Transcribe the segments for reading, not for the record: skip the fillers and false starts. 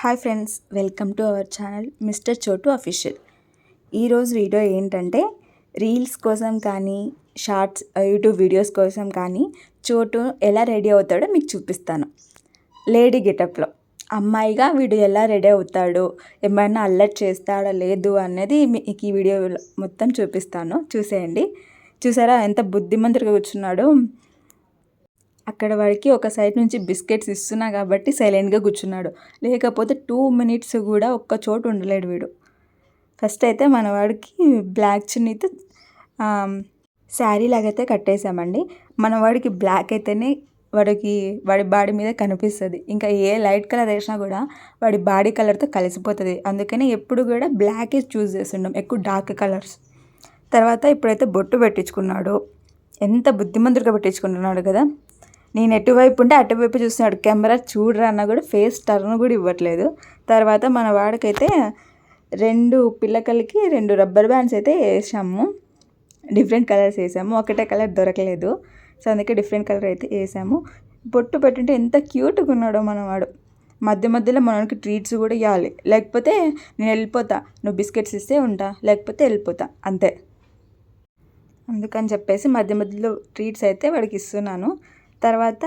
Hi friends, welcome to our channel mister చోటు official. ఈరోజు video ఏంటంటే రీల్స్ కోసం కానీ షార్ట్స్ యూట్యూబ్ వీడియోస్ కోసం కానీ చోటు ఎలా రెడీ అవుతాడో మీకు చూపిస్తాను. లేడీ గెటప్లో అమ్మాయిగా వీడు ఎలా రెడీ అవుతాడు, ఏమైనా అల్లరి చేస్తాడా లేదు అనేది మీకు ఈ వీడియోలో మొత్తం చూపిస్తాను. చూసేయండి. చూసారా ఎంత బుద్ధిమంతుడిగా కూర్చున్నాడు. అక్కడ వాడికి ఒక సైడ్ నుంచి బిస్కెట్స్ ఇస్తున్నా కాబట్టి సైలెంట్గా కూర్చున్నాడు. లేకపోతే 2 minutes కూడా ఒక్క చోటు ఉండలేడు వీడు. ఫస్ట్ అయితే మన వాడికి బ్లాక్ చున్నీతో శారీ లాగైతే కట్టేసామండి. మన వాడికి బ్లాక్ అయితేనే వాడి బాడీ మీద కనిపిస్తుంది. ఇంకా ఏ లైట్ కలర్ వేసినా కూడా వాడి బాడీ కలర్తో కలిసిపోతుంది. అందుకని ఎప్పుడు కూడా బ్లాకే చూస్ చేస్తుండం, ఎక్కువ డార్క్ కలర్స్. తర్వాత ఇప్పుడైతే బొట్టు పెట్టించుకున్నాడు. ఎంత బుద్ధిమంతుడిగా పెట్టించుకుంటున్నాడు కదా. నేను ఎటువైపు ఉంటే అటువైపు చూస్తున్నాడు. కెమెరా చూడరా అన్నా కూడా ఫేస్ టర్న్ కూడా ఇవ్వట్లేదు. తర్వాత మన వాడికైతే 2 పిల్లకలకి 2 రబ్బర్ బ్యాండ్స్ అయితే వేసాము. డిఫరెంట్ కలర్స్ వేసాము. ఒకటే కలర్ దొరకలేదు, సో అందుకే డిఫరెంట్ కలర్ అయితే వేసాము. బొట్టు పెట్టుంటే ఎంత క్యూట్గా ఉన్నాడో మనవాడు. మధ్య మధ్యలో మనకి ట్రీట్స్ కూడా ఇవ్వాలి. లేకపోతే నేను వెళ్ళిపోతా, నువ్వు బిస్కెట్స్ ఇస్తే ఉంటా, లేకపోతే వెళ్ళిపోతా అంతే. అందుకని చెప్పేసి మధ్య మధ్యలో ట్రీట్స్ అయితే వాడికి ఇస్తున్నాను. తర్వాత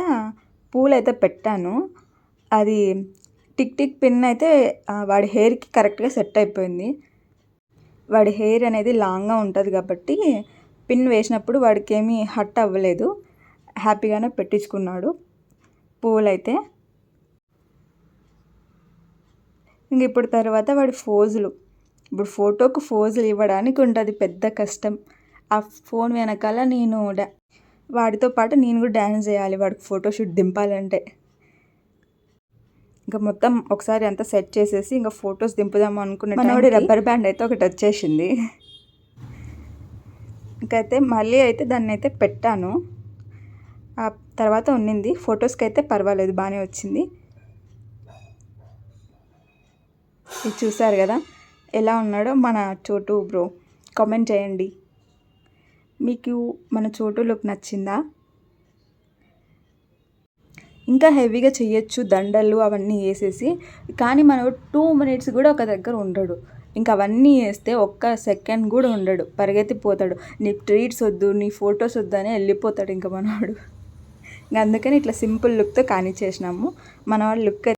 పూలు అయితే పెట్టాను. అది టిక్ టిక్ పిన్ అయితే వాడి హెయిర్కి కరెక్ట్గా సెట్ అయిపోయింది. వాడి హెయిర్ అనేది లాంగ్గా ఉంటుంది కాబట్టి పిన్ వేసినప్పుడు వాడికి ఏమీ హర్ట్ అవ్వలేదు. హ్యాపీగానే పెట్టించుకున్నాడు పూలైతే. ఇంక ఇప్పుడు తర్వాత వాడి ఫోజులు. ఇప్పుడు ఫోటోకు ఫోజులు ఇవ్వడానికి ఉంటుంది పెద్ద కష్టం. ఆ ఫోన్ వెనకాల వాడితో పాటు నేను కూడా డ్యాన్స్ చేయాలి వాడికి ఫోటోషూట్ దింపాలంటే. ఇంకా మొత్తం ఒకసారి అంతా సెట్ చేసేసి ఇంకా ఫొటోస్ దింపుదాము అనుకున్న రబ్బర్ బ్యాండ్ అయితే ఒకటి వచ్చేసింది. ఇంకైతే మళ్ళీ అయితే దాన్ని అయితే పెట్టాను. ఆ తర్వాత ఉన్నింది. ఫొటోస్కి అయితే పర్వాలేదు, బాగానే వచ్చింది. ఇది చూసారు కదా ఎలా ఉన్నాడో మన చోటు బ్రో. కామెంట్ చేయండి, మీకు మన చోటు లుక్ నచ్చిందా? ఇంకా హెవీగా చేయొచ్చు దండలు అవన్నీ వేసేసి, కానీ మనం 2 minutes కూడా ఒక దగ్గర ఉండడు. ఇంకా అవన్నీ వేస్తే ఒక్క సెకండ్ కూడా ఉండడు, పరిగెత్తిపోతాడు. నీ ట్రీట్స్ వద్దు, నీ ఫొటోస్ వద్దు అని వెళ్ళిపోతాడు ఇంకా మనవాడు. ఇంకా అందుకని ఇట్లా సింపుల్ లుక్తో కానిచ్చేసినాము. మనవాడు లుక్